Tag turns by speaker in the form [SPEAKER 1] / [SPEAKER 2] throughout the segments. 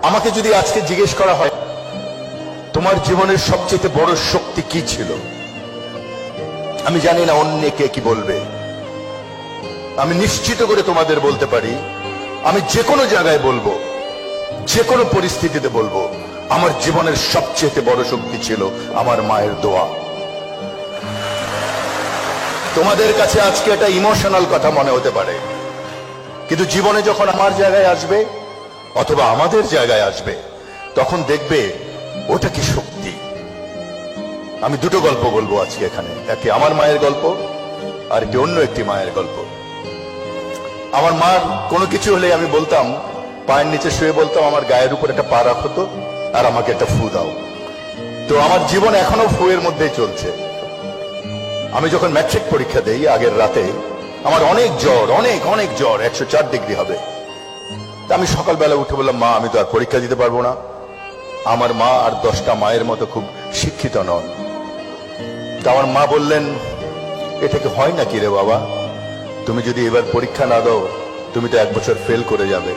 [SPEAKER 1] আমাকে যদি আজকে জিজ্ঞেস করা হয় তোমার জীবনের সবচেয়ে বড় শক্তি কি ছিল, আমি জানি না অন্য কে কি বলবে। আমি নিশ্চিত করে তোমাদের বলতে পারি, আমি যে কোনো জায়গায় বলবো, যে কোনো পরিস্থিতিতে বলবো, আমার জীবনের সবচেয়ে বড় শক্তি ছিল আমার মায়ের দোয়া। তোমাদের কাছে আজকে এটা ইমোশনাল কথা মনে হতে পারে, কিন্তু জীবনে যখন আমার জায়গায় আসবে অথবা আমাদের জায়গায় আসবে, তখন দেখবে ওটা কি শক্তি। আমি দুটো গল্প বলবো আজকে এখানে, একটি আমার মায়ের গল্প আর একটি অন্য একটি মায়ের গল্প। আমার মার কোনো কিছু হলে আমি বলতাম, পায়ের নিচে শুয়ে বলতাম আমার গায়ের উপর একটা পা রাখো তো, আর আমাকে একটা ফু দাও। তো আমার জীবন এখনো ফুয়ের মধ্যেই চলছে। আমি যখন ম্যাট্রিক পরীক্ষা দেই আগের রাতে, আমার অনেক জ্বর, অনেক অনেক জ্বর, 104 ডিগ্রি হবে। আমি সকালবেলা উঠে বললাম, মা আমি তো আর পরীক্ষা দিতে পারবো না। আমার মা আর 10টা মায়ের মতো খুব শিক্ষিত নন। তা আমার মা বললেন, এটাকে হয় নাকি রে বাবা, তুমি যদি এবার পরীক্ষা না দাও তুমি তো 1 বছর ফেল করে যাবে।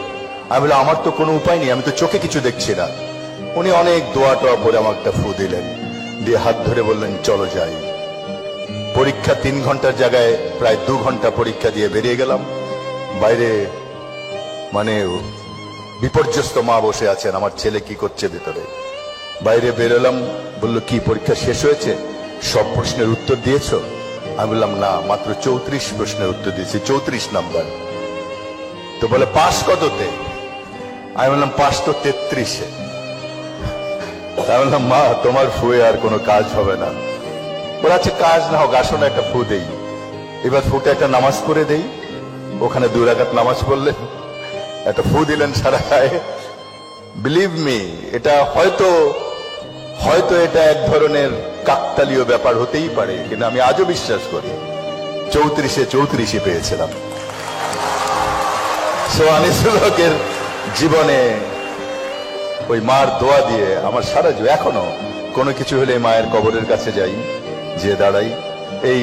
[SPEAKER 1] আমি বললাম, আমার তো কোনো উপায় নেই, আমি তো চোখে কিছু দেখছি না। উনি অনেক দোয়া টোয়া পরে আমাকে একটা ফু দিলেন, দিয়ে হাত ধরে বললেন চলো যাই। পরীক্ষা 3 ঘন্টার জায়গায় প্রায় 2 ঘন্টা পরীক্ষা দিয়ে বেরিয়ে গেলাম। বাইরে মানে বিপর্যস্ত মা বসে আছেন, আমার ছেলে কি করছে ভেতরে। বাইরে বেরোলাম, বললো কি পরীক্ষা শেষ হয়েছে, সব প্রশ্নের উত্তর দিয়েছো? আমি বললাম না, মাত্র 34 প্রশ্নের উত্তর দিয়েছি, 34 নাম্বার। তো বলে পাস কততে? আমি বললাম পাস তো 33-এ। আমি বললাম, মা তোমার ফুয়ে আর কোনো কাজ হবে না। ওরা আছে কাজ না হোক, আসো না একটা ফু দেই। এবার ফুটে একটা নামাজ পড়ে দেই। ওখানে 2 রাকাত নামাজ পড়লেন, একটা ফু দিলেন সারা গায়ে। বিলিভ মি, এটা হয়তো এটা এক ধরনের কাকতালীয় ব্যাপার হতেই পারে, কিন্তু আমি আজও বিশ্বাস করি 34-এ পেয়েছিলাম। সো আনিসুল হকের জীবনে ওই মার দোয়া দিয়ে আমার সারা এখনো কোনো কিছু হলে মায়ের কবরের কাছে যাই, যে দাঁড়াই। এই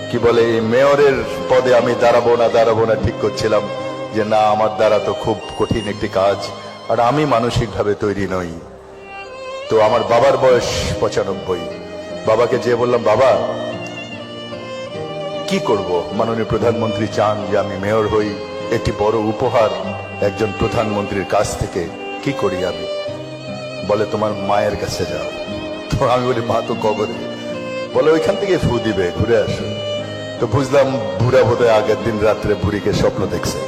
[SPEAKER 1] কি বলে, এই মেয়রের পদে আমি দাঁড়াবো না ঠিক করছিলাম যে না, আমার দ্বারা তো খুব কঠিন একটি কাজ, আর আমি মানসিকভাবে তৈরি নই। তো আমার বাবার বয়স 95। বাবাকে যে বললাম, বাবা কি করব, মাননীয় প্রধানমন্ত্রী চান যে আমি মেয়র হই, একটি বড় উপহার একজন প্রধানমন্ত্রীর কাছ থেকে, কি করি আমি? বলে তোমার মায়ের কাছে যাও। তো আমি বলি, মা তো কবরে। বলে ওইখান থেকে ফু দিবে, ঘুরে আসো। তো বুঝলাম বুড়া বোধহয় আগের দিন রাত্রে বুড়িকে স্বপ্ন দেখছে।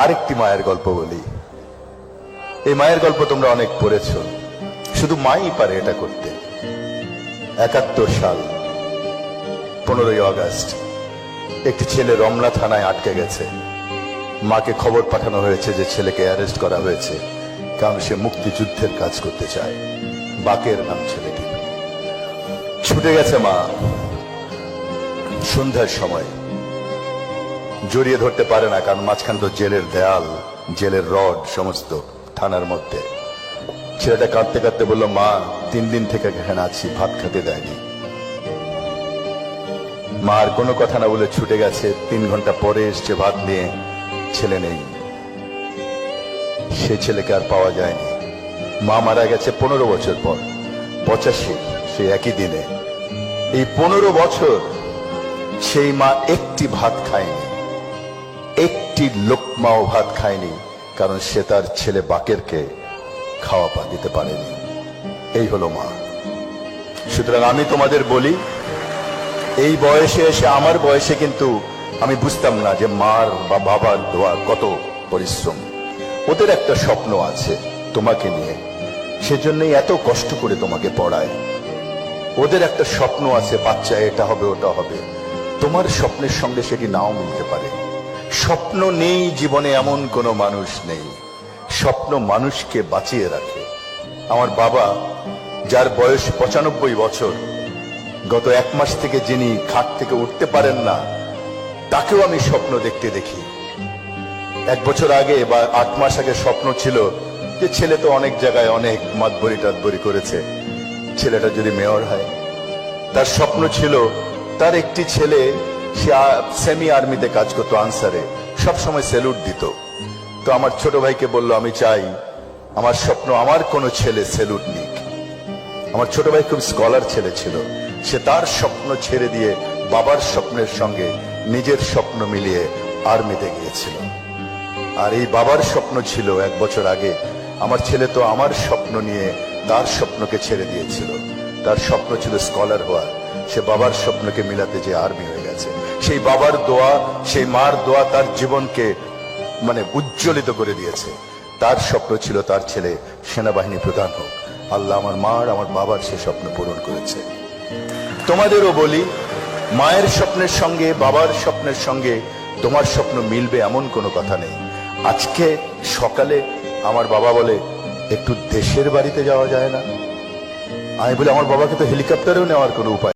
[SPEAKER 1] আরেকটি মায়ের গল্প বলি। এই মায়ের গল্প তোমরা অনেক পড়েছ, শুধু মাই পারে এটা করতে। 71 সাল 15ই আগস্ট একটি ছেলে রমনা থানায় আটকে গেছে। মাকে খবর পাঠানো হয়েছে যে ছেলেকে অ্যারেস্ট করা হয়েছে, কারণ সে মুক্তিযুদ্ধের কাজ করতে চায়। বাকের নাম ছেলেটি। ছুটে গেছে মা। সন্ধ্যার সময় জড়িয়ে ধরতে পারে না, কারণ মাঝখান তো জেলের দেয়াল, জেলের রড সমস্ত থানার মধ্যে। ছেলেটা কাঁদতে কাঁদতে বলল, মা 3 দিন থেকে এখানে আছি, ভাত খেতে দেয়নি। মা আর কোনো কথা না বলে ছুটে গেছে। 3 ঘন্টা পরে এসছে ভাত নিয়ে, ছেলে নেই। সে ছেলেকে আর পাওয়া যায়নি। মা মারা গেছে 15 বছর পর, 85, সে একই দিনে। এই 15 বছর সেই মা একটি ভাত খায়নি, একটি লোকমাও ভাত খায়নি, কারণ সে তার ছেলে বাকেরকে খাওয়া পা দিতে পারেনি। এই হলো মা। সুতরাং আমি তোমাদের বলি, এই বয়সে এসে, আমার বয়সে কিন্তু আমি বুঝতাম না যে মার বা বাবার দোয়া কত পরিশ্রম। ওদের একটা স্বপ্ন আছে তোমাকে নিয়ে, সেজন্যই এত কষ্ট করে তোমাকে পড়ায়। ওদের একটা স্বপ্ন আছে, বাচ্চা এটা হবে ওটা হবে। তোমার স্বপ্নের সঙ্গে সেটি নাও মিলতে পারে। স্বপ্ন নেই জীবনে এমন কোনো মানুষ নেই। স্বপ্ন মানুষকে বাঁচিয়ে রাখে। আমার বাবা, যার বয়স 95 বছর, গত 1 মাস থেকে যিনি খাট থেকে উঠতে পারেন না, তাকেও আমি স্বপ্ন দেখতে দেখি। 1 বছর আগে বা 8 মাস আগে স্বপ্ন ছিল যে ছেলে তো অনেক জায়গায় অনেক মাতবরি টাতবরি করেছে, ছেলেটা যদি মেয়র হয়। তার স্বপ্ন ছিল তার একটি ছেলে, সে সেমি আর্মিতে কাজ করতো, আনসারে, সবসময় স্যালুট দিত। তো আমার ছোট ভাইকে বলল, আমি চাই আমার স্বপ্ন আমার কোনো ছেলে সেলুট নিক। আমার ছোট ভাই খুব স্কলার ছেলে ছিল, সে তার স্বপ্ন ছেড়ে দিয়ে বাবার স্বপ্নের সঙ্গে নিজের স্বপ্ন মিলিয়ে আর্মিতে গিয়েছিল। আর এই বাবার স্বপ্ন ছিল 1 বছর আগে, আমার ছেলে তো আমার স্বপ্ন নিয়ে তার স্বপ্নকে ছেড়ে দিয়েছিল। তার স্বপ্ন ছিল স্কলার হওয়ার, সে বাবার স্বপ্নকে মিলাতে যে আর্মি হয়ে গেছে। সেই বাবার দোয়া, সেই মার দোয়া তার জীবনকে উজ্জ্বলিত করে দিয়েছে। তার স্বপ্ন ছিল তার ছেলে সেনাবাহিনী প্রধান হোক। আল্লাহ আমার মার, আমার বাবার সে স্বপ্ন পূরণ করেছে। তোমাদেরও বলি, মায়ের স্বপ্নের সঙ্গে বাবার স্বপ্নের সঙ্গে তোমার স্বপ্ন মিলবে এমন কোনো কথা নেই। আজকে সকালে আমার বাবা বলে, একটু দেশের বাড়িতে যাওয়া যায় না? আমি বলি, আমার বাবাকে তো হেলিকপ্টারেও নেওয়ার কোনো উপায়